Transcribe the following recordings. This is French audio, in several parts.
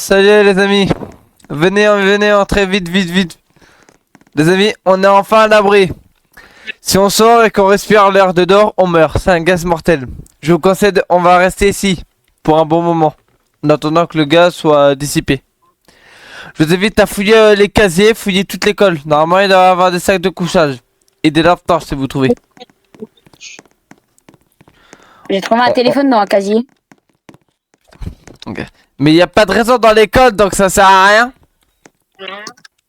Salut les amis. Venez, entrez vite, vite, vite. Les amis, on est enfin à l'abri. Si on sort et qu'on respire l'air de dehors, on meurt. C'est un gaz mortel. Je vous conseille, on va rester ici pour un bon moment, en attendant que le gaz soit dissipé. Je vous invite à fouiller les casiers, fouiller toute l'école. Normalement, il doit y avoir des sacs de couchage et des laptops si vous trouvez. J'ai trouvé un téléphone dans un casier. Ok. Mais il n'y a pas de raison dans l'école, donc ça sert à rien.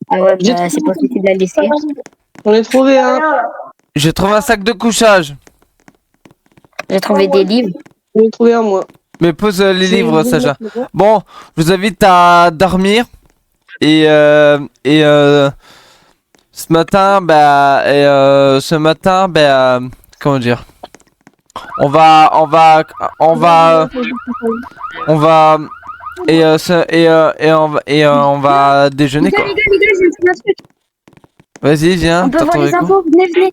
Ah ouais, bah, c'est possible de la laisser. On est trouvé un. J'ai trouvé un sac de couchage. J'ai trouvé des livres. On est trouvé un, moi. Mais pose les livres, Sacha. Bon, je vous invite à dormir. Et ce matin, comment dire? On va, on va déjeuner quoi. Les gars, j'ai trouvé un truc. Vas-y, viens. On peut T'as voir trouvé les quoi? infos, venez.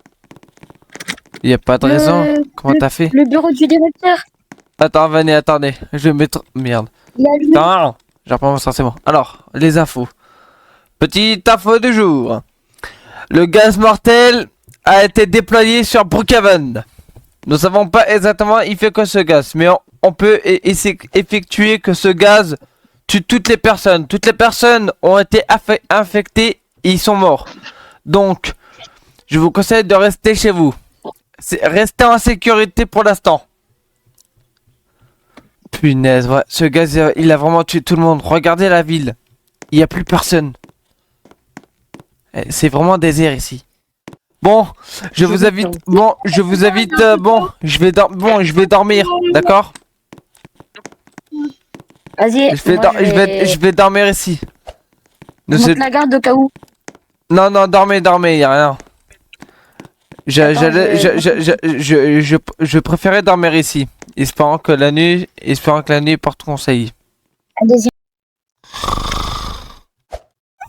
Y a pas de raison. Comment t'as fait? Le bureau du directeur. Attends, venez, attendez. Je vais mettre. Merde. Il a lu. Non, j'ai reprends mon sens, c'est bon. Alors, les infos. Petite info du jour. Le gaz mortel a été déployé sur Brookhaven. Nous savons pas exactement il fait quoi ce gaz, mais on peut effectuer que ce gaz tue toutes les personnes. Toutes les personnes ont été infectées et ils sont morts. Donc, je vous conseille de rester chez vous. Restez en sécurité pour l'instant. Punaise, ouais, ce gaz, il a vraiment tué tout le monde. Regardez la ville. Il n'y a plus personne. C'est vraiment désert ici. Bon, je vous invite, je vais dormir, d'accord? Vas-y. Je vais dormir ici. Monte la garde au cas où. Non, dormez, y a rien. Je préférais dormir ici, espérant que la nuit porte conseil. Allez-y.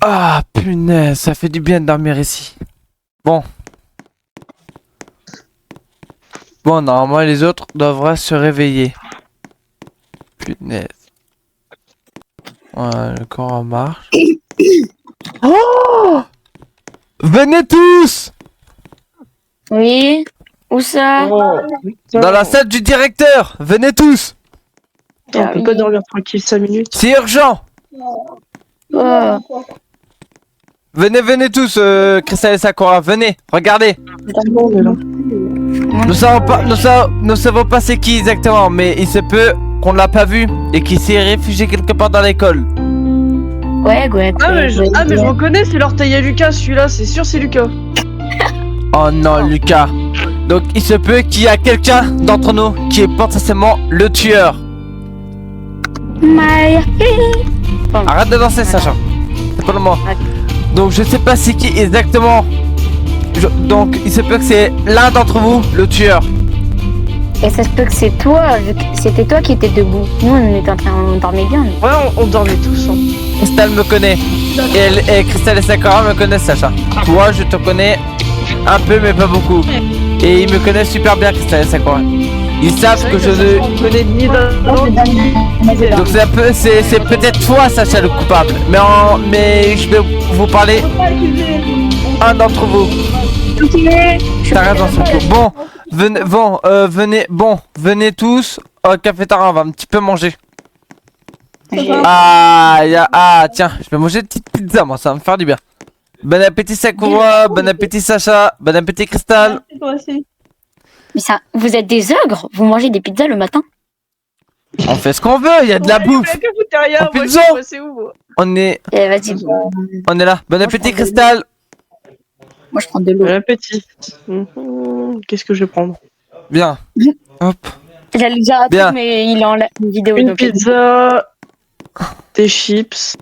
Ah, punaise, ça fait du bien de dormir ici. Bon, normalement les autres devraient se réveiller. Punaise. Ouais, le corps en marche. Oh! Venez tous! Oui. Où ça? Dans la salle du directeur! Venez tous! Attends, on peut pas dormir tranquille 5 minutes. C'est urgent! Oh. Venez tous, Crystal et Sakura, venez, regardez! On est là. Nous savons pas c'est qui exactement, mais il se peut qu'on l'a pas vu et qu'il s'est réfugié quelque part dans l'école. Ouais. Ah mais je reconnais, c'est l'orteil à Lucas, celui-là, c'est sûr c'est Lucas. Oh non, Lucas. Donc il se peut qu'il y a quelqu'un d'entre nous qui est potentiellement le tueur. Arrête de danser, Sacha. C'est pas le moment. Donc je sais pas c'est qui exactement. Donc il se peut que c'est l'un d'entre vous le tueur. Et ça se peut que c'est toi, vu que c'était toi qui étais debout. Nous, on dormait bien. Ouais, on dormait tous. Hein. Crystal me connaît. Et Crystal et Sakura me connaissent, Sacha. Toi, je te connais un peu, mais pas beaucoup. Et ils me connaissent super bien, Crystal et Sakura. Ils savent que je ne... On connaît ni l'un. Donc c'est peut-être toi, Sacha, le coupable. Mais je vais vous parler un d'entre vous. T'as raison, Sakura. Venez tous au cafétéria, on va un petit peu manger. Tiens, je vais manger une petite pizza, moi, ça va me faire du bien. Bon appétit, Sakura, bon appétit, Sacha, bon appétit, Crystal. Mais ça, vous êtes des ogres? Vous mangez des pizzas le matin? On fait ce qu'on veut, il y a de la bouffe. On est Vas-y. on est là. Bon appétit, Crystal. Moi, je prends de l'eau. Bon appétit. Qu'est-ce que je vais prendre? Bien. Hop. J'allais dire un Bien. truc, mais il est en vidéo. Une donc- pizza, des chips.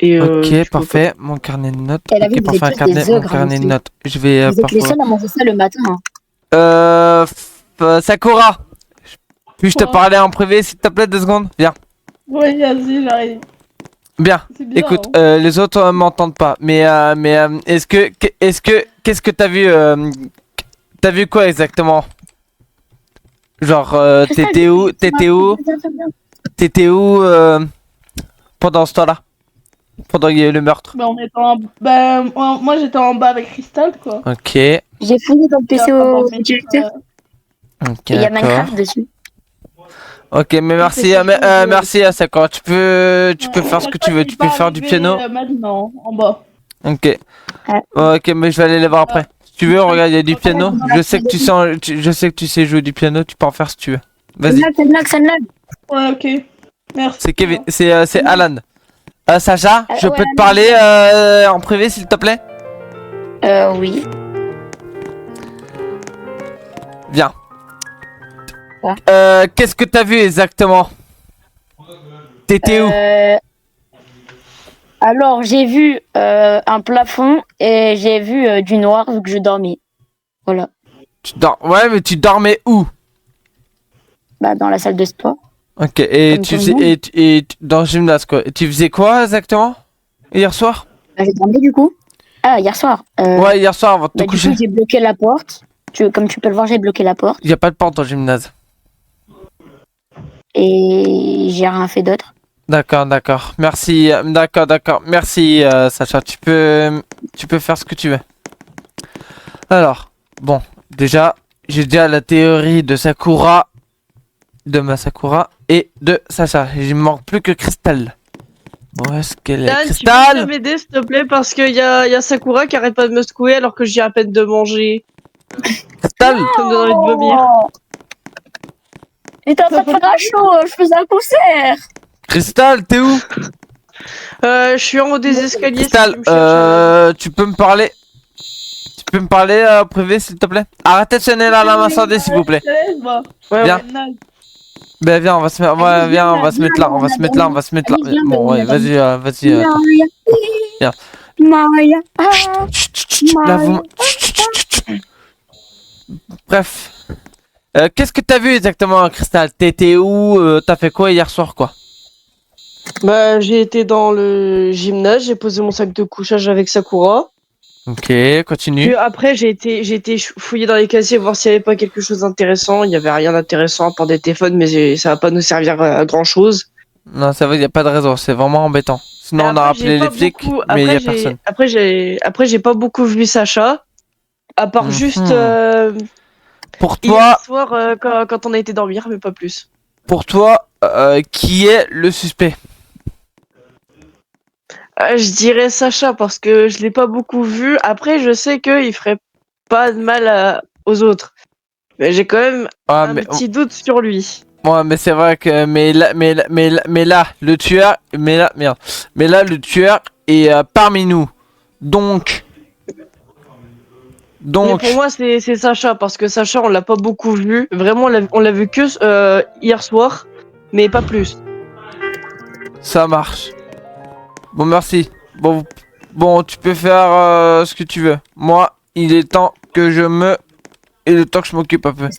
Et Ok, parfait. Mon carnet de notes. Elle avait Ok, des parfait, un études carnet, des mon ogres, carnet de aussi. notes. Je vais Vous êtes les parfois. seuls à manger ça le matin. Hein. Sakura. Puis-je te parler en privé, s'il te plaît, 2 secondes? Viens. Oui, vas-y, j'arrive. Bien. C'est bien, Écoute, hein. les autres m'entendent pas. Mais qu'est-ce que t'as vu? T'as vu quoi exactement? Genre, t'étais où? pendant ce temps-là? Pendant qu'il y a eu le meurtre. Bah, on était en... bah, moi j'étais en bas avec Crystal, quoi. Ok. J'ai fouillé dans le PC au Mais, directeur. Ok, Et il y a d'accord. Minecraft dessus. Ok, mais merci, merci à ça quand tu peux faire ce que tu veux. Tu peux faire du piano. Maintenant, en bas. Ok. Ok, mais je vais aller les voir après. Si tu veux, regarde, il y a du piano. Je sais que je sais que tu sais jouer du piano. Tu peux en faire si tu veux. Vas-y. Ça lag. Ouais, ok. Merci. C'est Kevin, c'est Alan. Sacha, je ouais, peux te parler en privé s'il te plaît? Oui. Viens. Ouais. Qu'est-ce que t'as vu exactement? T'étais où? Alors, j'ai vu un plafond et j'ai vu du noir vu que je dormais. Voilà. Ouais, mais tu dormais où? Bah, dans la salle de sport. Ok, et Comme tu tout le faisais, monde. dans le gymnase quoi? Et tu faisais quoi exactement? Hier soir? Bah, j'ai dormi du coup. Ah, hier soir. Ouais, hier soir avant de te Bah, du coucher. coup, j'ai bloqué la porte. Comme tu peux le voir, j'ai bloqué la porte. Y a pas de porte dans le gymnase. Et j'ai rien fait d'autre. D'accord, d'accord. Merci, d'accord. Merci, Sacha. Tu peux faire ce que tu veux. Alors, bon, déjà, j'ai déjà la théorie de Sakura, de ma Sakura et de Sacha. Il me manque plus que Crystal. Où est-ce qu'elle est? Dan, tu peux Crystal! m'aider s'il te plaît parce qu'il y a Sakura qui arrête pas de me secouer alors que j'ai à peine de manger. Crystal! Ça me donne envie de vomir. J'étais en train de faire un show, je faisais un concert. Crystal, t'es où? Je suis en haut des escaliers. Crystal, si tu me cherches, tu peux me parler? Tu peux me parler privé s'il te plaît? Arrêtez de sonner l'alarme incendie s'il vous plaît. Ouais, Viens. ouais. Ben viens, on va se mettre, ouais, viens, on va se mettre là, on va se mettre là, on va se mettre là. Bon, ouais, vas-y, vas-y. Viens. Maya. Chut, chut, chut, là, bref. Qu'est-ce que t'as vu exactement, Crystal? T'étais où? T'as fait quoi hier soir, quoi? Bah, j'ai été dans le gymnase, j'ai posé mon sac de couchage avec Sakura. Ok, continue. Puis après, j'ai été fouiller dans les casiers voir s'il y avait pas quelque chose d'intéressant. Il y avait rien d'intéressant à part des téléphones, mais ça va pas nous servir à grand chose. Non, ça va, y a pas de raison, c'est vraiment embêtant. Sinon, on a appelé les flics, mais y a personne. Après, j'ai pas beaucoup vu Sacha, à part juste Pour hier toi, soir quand on a été dormir, mais pas plus. qui est le suspect? Je dirais Sacha parce que je l'ai pas beaucoup vu. Après, je sais qu'il ferait pas de mal aux autres. Mais j'ai quand même Ah, un petit doute sur lui. ouais, mais c'est vrai que, mais là, le tueur, merde. Mais là, le tueur est parmi nous. Donc, Mais pour moi, c'est Sacha parce que Sacha, on l'a pas beaucoup vu. Vraiment, on l'a vu que hier soir, mais pas plus. ça marche. Bon, merci. Bon, tu peux faire ce que tu veux. Moi, il est temps que je m'occupe un peu.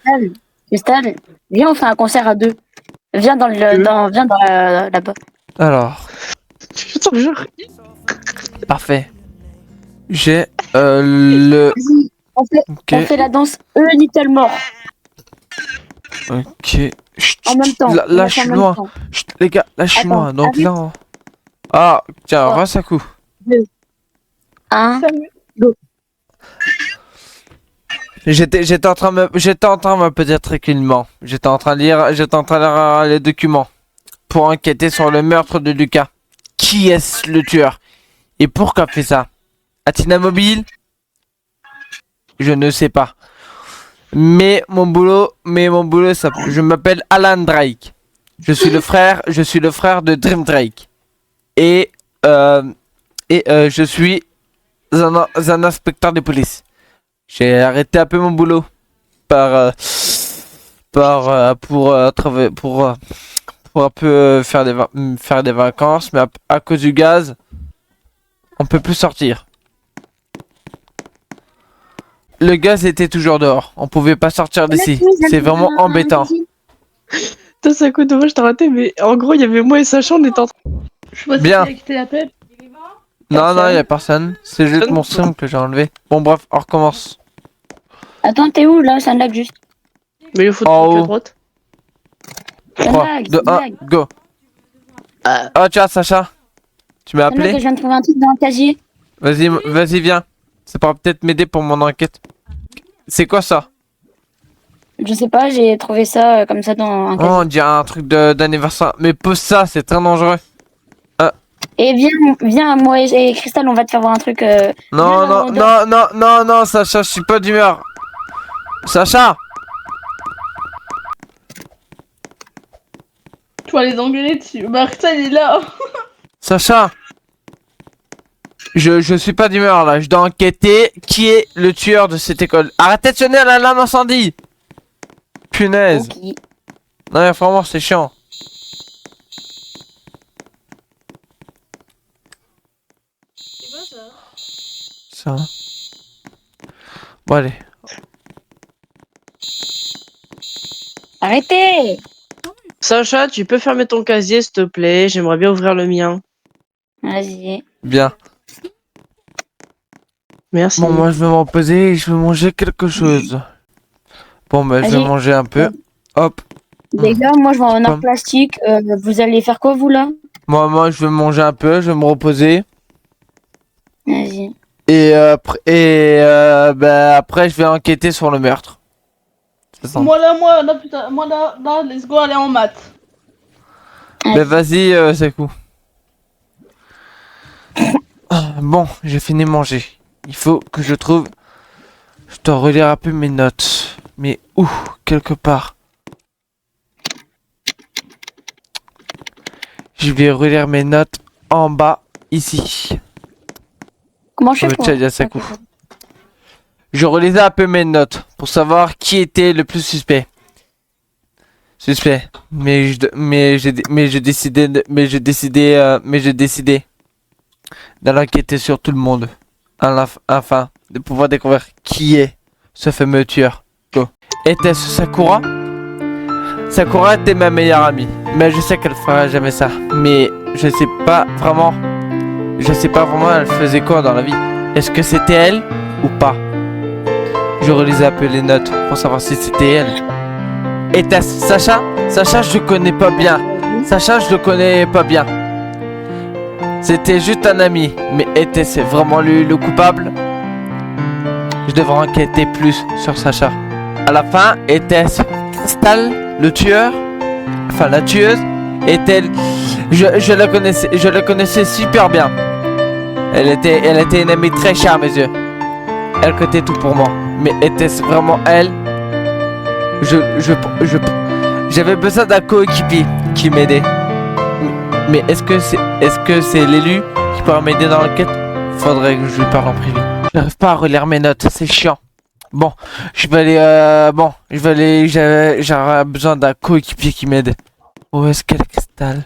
Crystal, viens, on fait un concert à deux. Viens là-bas. Alors, Putain, je ris. parfait. J'ai le. Vas-y, Ok. on fait la danse Little More Ok. Chut, en même temps. Là, je suis loin. Chut, les gars, là, je suis Attends, loin. Donc arrête. là. Ah, tiens, Oh. Rasaku. 1. J'étais en train de me peser tranquillement. J'étais en train de lire les documents pour enquêter sur le meurtre de Lucas. Qui est-ce le tueur? Et pourquoi fait ça? A-t-il un mobile? Je ne sais pas. Mais mon boulot, ça, je m'appelle Alan Drake. Je suis le frère de Dream Drake. Et je suis un inspecteur de police. J'ai arrêté un peu mon boulot pour travailler pour un peu faire des vacances, mais à cause du gaz, on peut plus sortir. Le gaz était toujours dehors, on pouvait pas sortir d'ici. C'est vraiment embêtant. Putain, c'est un coup dommage, t'as raté, mais en gros, il y avait moi et Sacha, on était en train. Je sais pas Bien. si t'as l'appel. Non, y a personne. C'est juste mon stream que j'ai enlevé. Bon, bref, on recommence. Attends, t'es où là? Ça lag juste. Mais il faut En cliquer à haut. droite. 3, 2, 1, go. Ah, tiens, Sacha. Tu m'as C'est là que appelé? je viens de trouver un truc dans le casier. Vas-y, viens. Ça pourra peut-être m'aider pour mon enquête. C'est quoi ça? Je sais pas, j'ai trouvé ça comme ça dans un Oh, casier. on dirait un truc d'anniversaire. Mais pose ça, c'est très dangereux. Et viens, moi et Crystal, on va te faire voir un truc. Non, Viens, non, non, Sacha, je suis pas d'humeur. Sacha! Tu vas les engueuler dessus. Bah, Crystal, il est là. Sacha! Je suis pas d'humeur là, je dois enquêter qui est le tueur de cette école. Arrêtez de sonner à l'alarme incendie! Punaise! Ok. Non mais vraiment c'est chiant. Ça. Bon allez. Arrêtez! Sacha, tu peux fermer ton casier, s'il te plaît. J'aimerais bien ouvrir le mien. Vas-y. Bien. Merci. Bon moi je vais me reposer et je vais manger quelque chose. Bon bah je vais Vas-y. manger un peu. Hop. Les gars, moi je vais en art Comme- plastique. Vous allez faire quoi vous là? Moi je vais manger un peu, je vais me reposer. Vas-y. Bah, après je vais enquêter sur le meurtre. C'est ça. Moi là, putain, moi là, let's go aller en maths. Bah vas-y c'est cool. Bon, j'ai fini de manger. Il faut que je trouve... Je dois relire un peu mes notes. Mais où? Quelque part. Je vais relire mes notes en bas, ici. Comment je fais Le pour... chat, il y a ça, coup. Je relisais un peu mes notes pour savoir qui était le plus suspect. Mais j'ai décidé d'aller enquêter sur tout le monde afin de pouvoir découvrir qui est ce fameux tueur. Go. Était-ce Sakura? Sakura était ma meilleure amie, mais je sais qu'elle fera jamais ça. Mais je sais pas vraiment elle faisait quoi dans la vie. Est-ce que c'était elle ou pas? Je relisais un peu les notes pour savoir si c'était elle. Était-ce Sacha? Sacha, je le connais pas bien. Sacha, je le connais pas bien. C'était juste un ami, mais était-ce vraiment lui le coupable? Je devrais enquêter plus sur Sacha. À la fin, était-ce Crystal, le tueur? Enfin, la tueuse? Est-elle... Je la connaissais super bien. Elle était une amie très chère à mes yeux. Elle comptait tout pour moi. Mais était-ce vraiment elle? J'avais besoin d'un coéquipier qui m'aidait. Mais est-ce que c'est l'élu qui pourra m'aider dans l'enquête? Faudrait que je lui parle en privé. J'arrive pas à relire mes notes, c'est chiant. Bon, j'aurais besoin d'un coéquipier qui m'aide. Où est-ce qu'elle est, Crystal?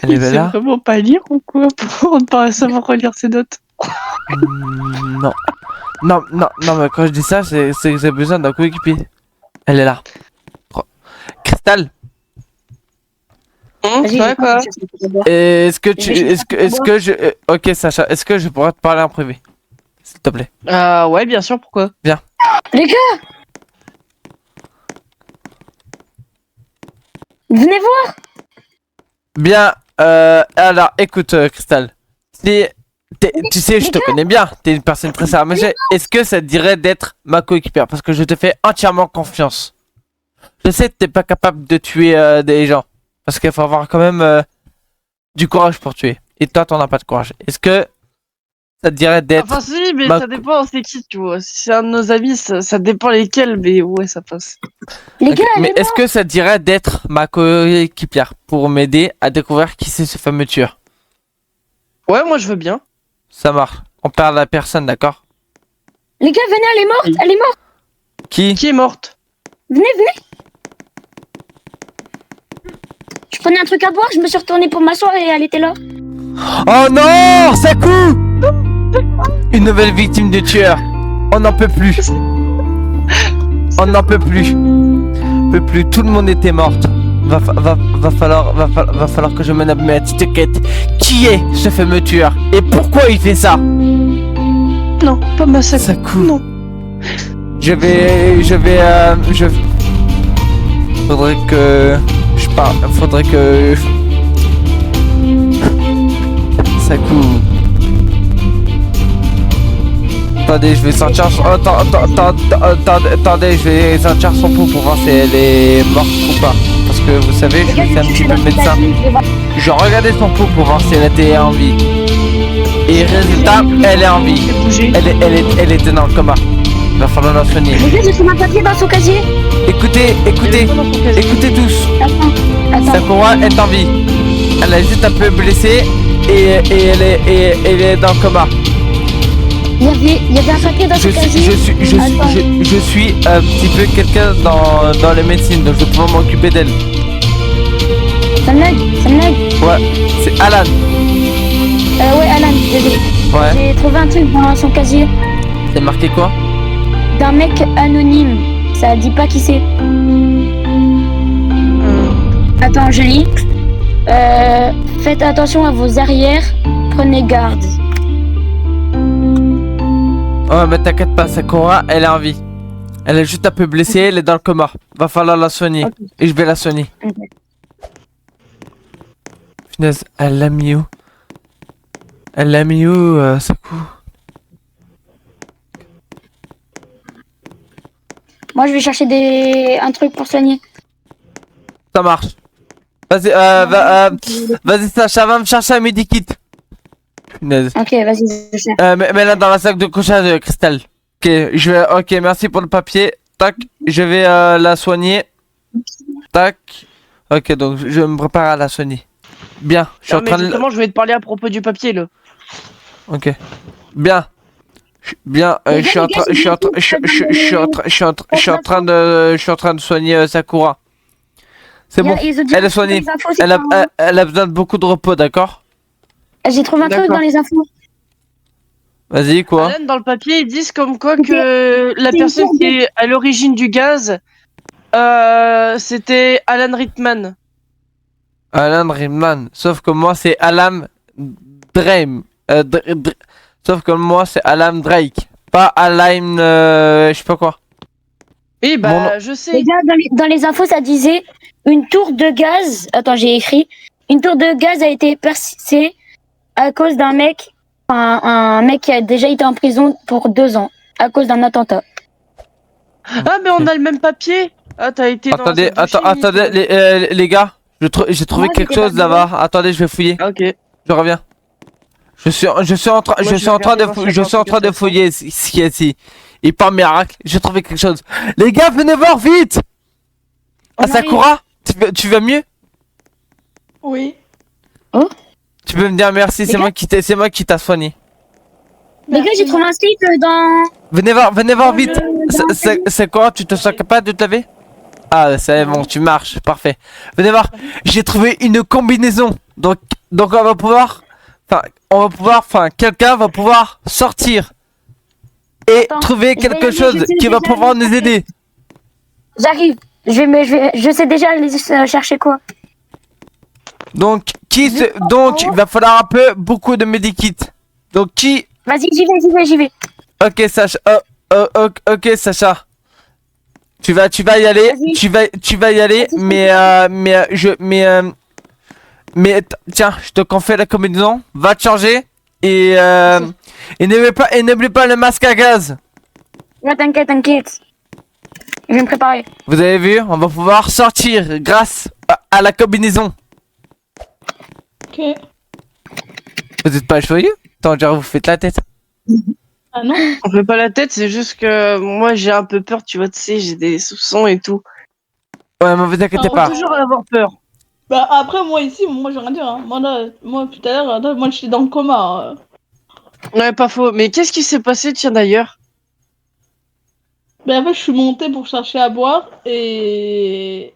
Elle Il est sait là? vraiment pas lire ou quoi pour ne pas savoir relire ses notes? Non. Non, mais quand je dis ça, c'est que j'ai besoin d'un coéquipier. Elle est là. Crystal, Vas-y, Ouais, quoi? ok, Sacha, est-ce que je pourrais te parler en privé? S'il te plaît. Ouais, bien sûr, pourquoi? Les gars! Venez voir! Bien, alors, écoute, Crystal. Tu sais, je te connais bien. T'es une personne très sérieuse. Est-ce que ça te dirait d'être ma coéquipière? Parce que je te fais entièrement confiance. Je sais que t'es pas capable de tuer des gens. Parce qu'il faut avoir quand même du courage pour tuer. Et toi, t'en as pas de courage. Est-ce que ça te dirait d'être... Enfin, si, mais ma- ça dépend, c'est qui, tu vois. Si c'est un de nos amis, ça dépend lesquels, mais ouais, ça passe. Les Ok, gars, mais allez est-ce que ça te dirait d'être ma coéquipière pour m'aider à découvrir qui c'est ce fameux tueur? Ouais, moi je veux bien. Ça marche. On perd la personne, d'accord? Les gars, venez, elle est morte! Elle est morte! Qui? Qui est morte? Venez! Je prenais un truc à boire, je me suis retournée pour m'asseoir et elle était là. Oh non, Saku! Une nouvelle victime de tueur. On n'en peut plus. On n'en peut plus. Tout le monde était mort. Va falloir que je mène à ma petite quête. Qui est ce fameux tueur? Et pourquoi il fait ça? Non, pas ma sac. Saku. Non. Faudrait que je parle. Sakou. Attendez, je vais sortir. Attendez, je vais sortir son pouls pour voir si elle est morte ou pas. Parce que vous savez, je suis un petit peu médecin. Je regardais son pouls pour voir si elle était en vie. Et résultat, elle est en vie. Elle était dans le coma. Il va falloir la soigner. Les gars, j'ai trouvé un papier dans son casier. Écoutez tous. Attends. Sakura est en vie. Elle est juste un peu blessée et elle est dans le coma. Il y avait un papier dans son casier. Je suis un petit peu quelqu'un dans les médecines, donc je vais pouvoir m'occuper d'elle. Ça me lag. Ouais, c'est Alan. Ouais, Alan, désolé. Ouais. J'ai trouvé un truc dans son casier C'est marqué quoi? d'un mec anonyme. Ça dit pas qui c'est. Attends, je lis. Faites attention à vos arrières. Prenez garde. Ouais, mais t'inquiète pas, Sakura, elle est en vie. Elle est juste un peu blessée, elle est dans le coma. Va falloir la soigner. Ok. Et je vais la soigner. Ok. Punaise, elle l'a mis où? Elle l'a mis où, Saku? Moi, je vais chercher un truc pour soigner. Ça marche. Vas-y, vas-y Sacha, va me chercher un medikit. Punaise. Ok, vas-y, je cherche. Mais là dans la sac de couchage, Cristal. Ok, merci pour le papier. Tac, je vais la soigner. Tac. Ok, donc je me prépare à la soigner. Bien, je suis en train de... Justement, je vais te parler à propos du papier, là. Ok. Bien. Je suis en train de soigner Sakura. C'est bon, elle est soignée. Elle a besoin de beaucoup de repos, d'accord? J'ai trouvé un truc D'accord. dans les infos. Vas-y, quoi? Alan, dans le papier, ils disent comme quoi que la personne qui est à l'origine du gaz, c'était Alan Rickman. Alan Rickman. Sauf que moi, c'est Alan Drake. Sauf que moi, c'est Alan Drake. Pas Alan... je sais pas quoi. Oui, bah, Mon- je sais. Les gars, dans les infos, ça disait une tour de gaz. Attends, j'ai écrit. Une tour de gaz a été percée à cause d'un mec. Un mec qui a déjà été en prison pour 2 ans à cause d'un attentat. Ah, mais on a le même papier. Ah, t'as été dans Attendez, cette douche attendez, les gars. J'ai trouvé Moi, quelque j'étais chose pas là-bas. Attendez, je vais fouiller. Ah, ok. Je reviens. Je suis en train de voir fouiller ce qu'il y a ici. Et par miracle, j'ai trouvé quelque chose. Les gars, venez voir vite. On Sakura, tu vas mieux? Oui. Tu peux me dire merci, c'est moi qui t'a soigné. Les gars, j'ai trouvé un slip dans. Venez voir vite. C'est quoi? Tu te sens capable de te laver? Ah, c'est bon, tu marches, parfait. Venez voir, j'ai trouvé une combinaison. Donc on va pouvoir, quelqu'un va pouvoir sortir et Attends, trouver je vais quelque aller chose chercher qui va déjà pouvoir les nous aider. J'arrive. Je sais déjà aller chercher quoi. Donc il va falloir un peu beaucoup de medikits. Donc qui? Vas-y, j'y vais. Ok Sacha. Ok Sacha. Tu vas y aller. Vas-y. Tu vas y aller. Mais tiens, je te confie la combinaison. Va te changer et n'oublie pas le masque à gaz. Ouais, t'inquiète. Je vais me préparer. Vous avez vu, on va pouvoir sortir grâce à la combinaison. Ok. Vous êtes pas joyeux? Attends, genre vous faites la tête. Ah non. On fait pas la tête, c'est juste que moi j'ai un peu peur, tu vois, tu sais, j'ai des soupçons et tout. Ouais, mais vous inquiétez Faut pas. toujours avoir peur. Bah après moi ici, moi j'ai rien à dire. Hein. Moi tout à l'heure, moi j'étais dans le coma. Ouais, pas faux. Mais qu'est-ce qui s'est passé, tiens d'ailleurs? Mais en fait je suis montée pour chercher à boire et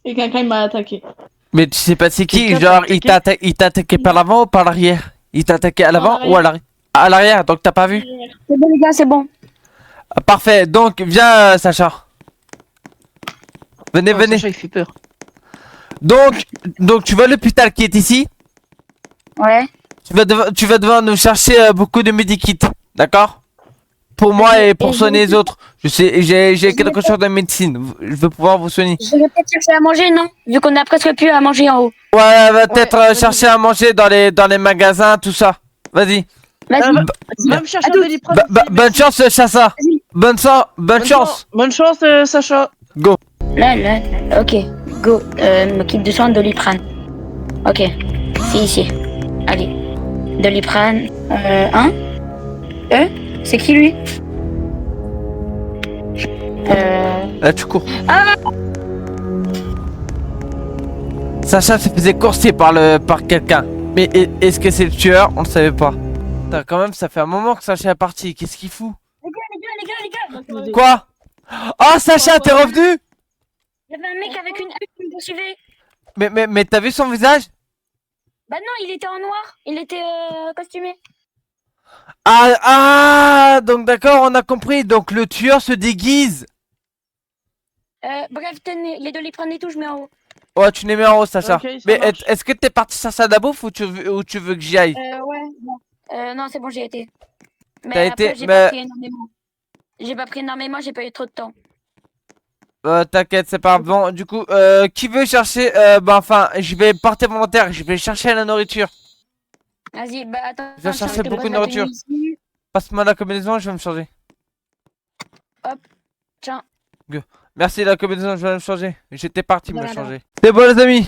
quelqu'un il m'a attaqué. Mais tu sais pas c'est qui? Quelqu'un Genre t'a il t'a attaqué par l'avant ou par l'arrière? Il t'a attaqué à l'avant ou à l'arrière? À l'arrière, donc t'as pas vu? C'est bon, les gars, c'est bon. Ah, parfait, donc viens Sacha. Venez. Sacha, il fait peur. Donc tu vois l'hôpital qui est ici? Ouais. Tu vas devoir nous chercher beaucoup de medikits, d'accord? pour moi et pour Et soigner les autres. Je sais, j'ai quelque chose de médecine. Je veux pouvoir vous soigner. Je vais peut-être chercher à manger, non? Vu qu'on a presque plus à manger en haut. Ouais, va peut-être vas-y. chercher à manger dans les magasins, tout ça. Vas-y. Vas-y. Va me chercher un Attends. Doliprane. Bonne chance, Chassa. Vas-y. Bonne chance. Bonne chance, Sacha. Là, ok. Go. Me kit de soins de Doliprane. Ok. C'est ici. Allez. Doliprane. C'est qui lui? Là, tu cours. Ah. Sacha se faisait courser par quelqu'un. Mais est-ce que c'est le tueur? On le savait pas. Putain, quand même, ça fait un moment que Sacha est parti. Qu'est-ce qu'il fout? Les gars. Quoi? Oh, Sacha, t'es revenu? Il y avait un mec avec une hache qui me poursuivait. Mais t'as vu son visage? Bah non, il était en noir. Il était costumé. Donc d'accord, on a compris. Donc le tueur se déguise. Bref, tenez, les Doliprane et tout, je mets en haut. Ouais, tu les mets en haut, Sacha. Ok, ça Mais marche. est-ce que t'es parti chercher la bouffe ou tu veux que j'y aille? Ouais, non. Non, c'est bon, j'ai été. Mais T'as après, été, j'ai mais- pas pris énormément. J'ai pas eu trop de temps. T'inquiète, c'est pas grave. Bon, du coup, qui veut chercher je vais porter volontaire. Je vais chercher la nourriture. Vas-y, bah attends. Je vais tiens, chercher te beaucoup pose de la nourriture. tenue ici. Passe-moi la combinaison, je vais me changer. Tiens. Merci la combinaison, je vais me changer. J'étais parti me Voilà. changer. C'est bon les amis.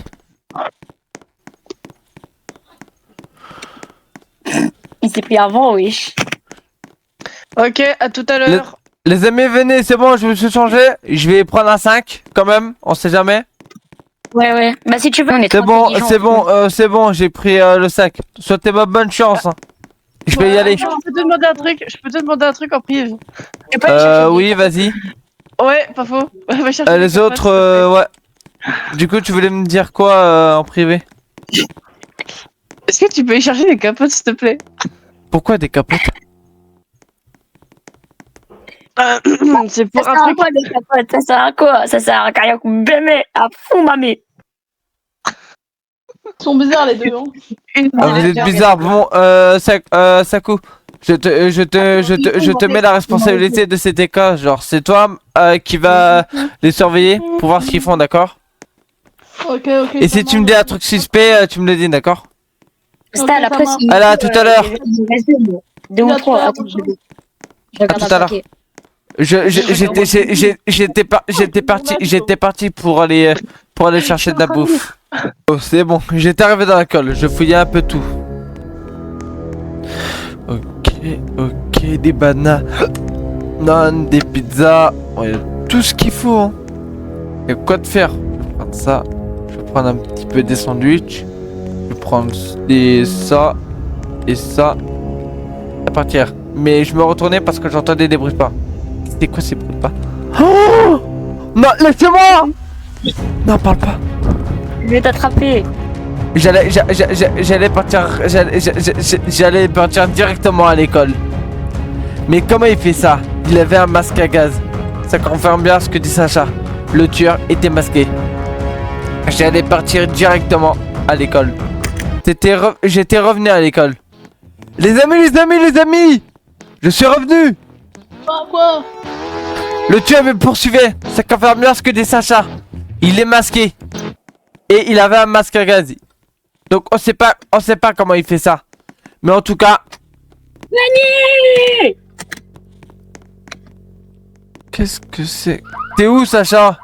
Il s'est pris avant, wesh. Ok, à tout à l'heure. Les amis, venez, c'est bon, je me suis changé. Je vais prendre un 5 quand même, on sait jamais. Ouais. Bah si tu veux, on est C'est trop bon, intelligents. c'est bon, j'ai pris le sac. Souhaitez-moi bonne chance. Hein. Je vais y aller. Je peux te demander un truc. Je peux te demander un truc en privé. Tu peux aller chercher des- Oui, vas-y. Ouais, pas faux. Va chercher Les des autres, capotes, ouais. Du coup, tu voulais me dire quoi en privé? s'il te plaît. Est-ce que tu peux y chercher des capotes, s'il te plaît? Pourquoi des capotes? C'est Ça pour sert un à truc. quoi, les capotes? Ça sert à quoi? Ça sert à rien qu'on bébé à fond, mamie. Ils sont bizarres les deux. Hein. Ah, vous êtes bizarre. Bon, Saku, je te mets la responsabilité de cet école. Genre, c'est toi qui va les surveiller pour voir ce qu'ils font, d'accord? Ok. Et si tu me dis un truc suspect, tu me le dis, d'accord? Stal, ça après, marche. il Allez, à tout à l'heure. il reste deux ou À tout à trois. l'heure, Attends, bonjour. je regarde À tout à un l'heure. paquet. J'étais parti pour aller chercher de la bouffe. Oh, c'est bon, j'étais arrivé dans la colle, je fouillais un peu tout. Ok, des bananes, des pizzas, il y a tout ce qu'il faut. Hein. Il y a quoi de faire? Je vais prendre ça, je vais prendre un petit peu des sandwichs, je vais prendre ça et ça. À partir. Mais je me retournais parce que j'entendais des bruits de pas. C'était quoi ces bruits de pas? Oh non, laissez-moi! Non, parle pas. Je vais t'attraper. J'allais partir directement à l'école. Mais comment il fait ça? Il avait un masque à gaz. Ça confirme bien ce que dit Sacha. Le tueur était masqué. J'allais partir directement à l'école. J'étais revenu à l'école. Les amis! Je suis revenu! Quoi? Le tueur me poursuivait. Ça confirme bien ce que dit Sacha. Il est masqué. Et il avait un masque à gaz. Donc on sait pas comment il fait ça. Mais en tout cas. Nani! Qu'est-ce que c'est? T'es où, Sacha?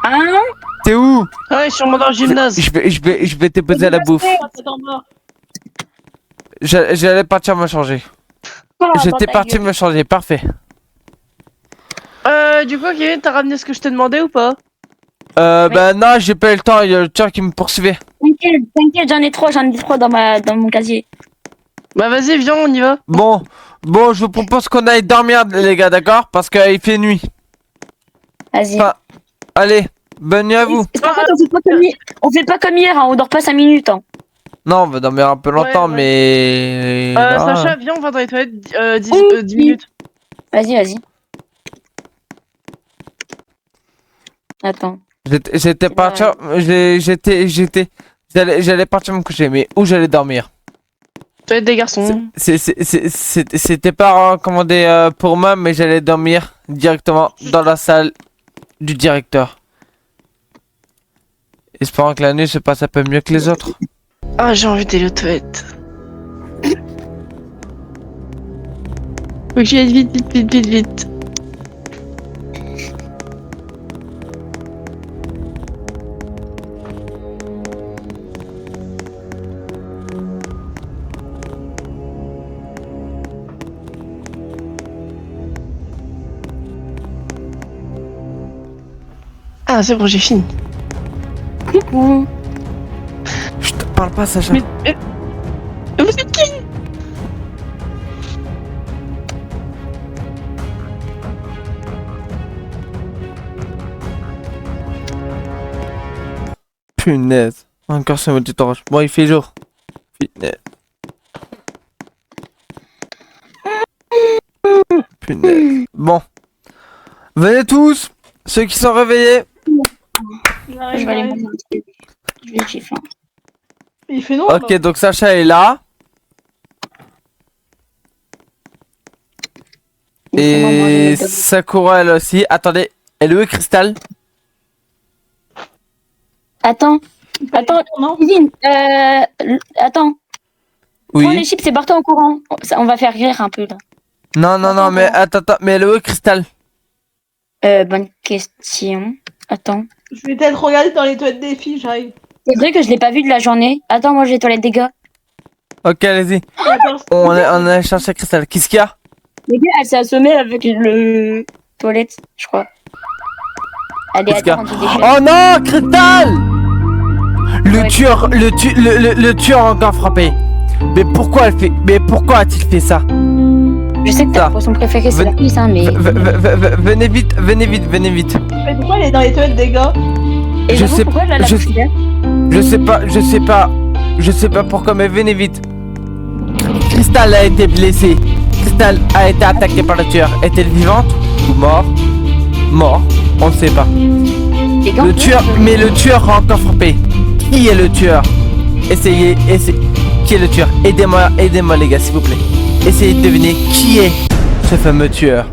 Hein? T'es où? Ouais, sûrement dans le gymnase. Je vais te poser à la bouffe. C'est en bas. J'allais partir me changer. J'étais parti me changer, parfait. Du coup, Kevin, t'as ramené ce que je t'ai demandé ou pas? Bah non, j'ai pas eu le temps, il y a le tueur qui me poursuivait. T'inquiète, j'en ai trois dans mon casier. Bah vas-y, viens, on y va. Bon, je vous propose qu'on aille dormir, les gars, d'accord? Parce qu'il fait nuit. Vas-y. Enfin, allez, bonne nuit à vous. Par contre, on fait pas comme hier, hein, on dort pas 5 minutes. Hein. Non, on va dormir un peu longtemps, Ouais. mais... Ah. Sacha, viens, on va dans les toilettes 10 Oui. minutes. Vas-y. Attends. J'étais parti, j'allais partir me coucher, mais où j'allais dormir? Toilette des garçons. C'était pas recommandé pour moi, mais j'allais dormir directement dans la salle du directeur. Espérant que la nuit se passe un peu mieux que les autres. Ah, j'ai envie d'aller aux toilettes. Faut que j'y aille vite, vite, vite, vite, vite. Ah, c'est bon, j'ai fini. Coucou. Je te parle pas, Sacha. Mais vous êtes qui? Punaise. Encore ce maudit orage. Bon, il fait jour. Punaise. Punaise. Bon. Venez tous, ceux qui sont réveillés. Je vais aller manger un truc. J'ai faim. Il fait noir. Ok, donc Sacha est là. Laissez-moi manger Et mes doigts. Sakura elle aussi. Attendez, elle est où Cristal? Attends, Non. Lynn, attends. Prends les Oui. chips et barre-toi en courant. On va faire rire un peu là. Non, mais attends, mais elle est où Cristal? Bonne question. Attends. Je vais peut-être regarder dans les toilettes des filles, j'arrive. C'est vrai que je l'ai pas vu de la journée. Attends, moi j'ai les toilettes des gars. Ok, allez-y. Attends, On a cherché Cristal. Qu'est-ce qu'il y a? Les gars, elle s'est assommée avec le toilette, je crois. Elle est Qu'est-ce qu'il y a? attends, anti-déchet. Oh non, Cristal! Le Ouais. tueur, le tueur a encore frappé. Mais pourquoi a-t-il fait ça? Je sais que ta Ça. poisson préférée c'est la Ven- pisse, hein, mais. Venez vite. mais pourquoi elle est dans les toilettes des gars? Et je j'avoue, sais- pourquoi elle a la je- poussière Je sais pas pourquoi, mais venez vite. Cristal a été blessée. Cristal a été attaquée par le tueur. Est-elle vivante ou mort? Mort, on ne sait pas. Les gars, Le tueur, mais le tueur a encore frappé. Qui est le tueur? Essayez. Qui est le tueur? Aidez-moi les gars, s'il vous plaît. Essayez de deviner qui est ce fameux tueur.